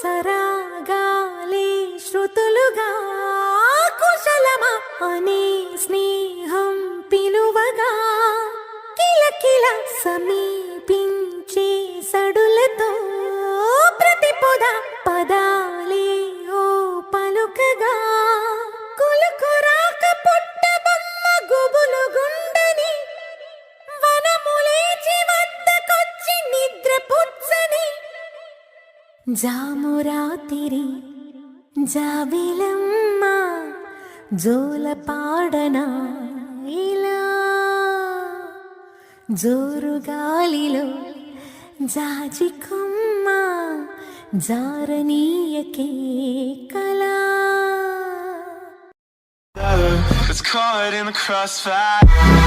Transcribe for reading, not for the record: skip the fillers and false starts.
సరాగాలే శృతులుగా కుశలమా అనే స్నేహం పిలువగా కిలకిల సమీపించే సడులతో ప్రతి పొద పదాలే ఓ పలుకగా కులుకురాక పుట్టబొమ్మ గుబులు గుండని వనములేచి వద్దకొచ్చి నిద్ర పుచ్చని జామురాతిరి జాబిలమ్మ జోల పాడనా ఇలా జోరు గాలిలో జాజి కొమ్మ జారనీయకే కళా It's caught in the crossfire.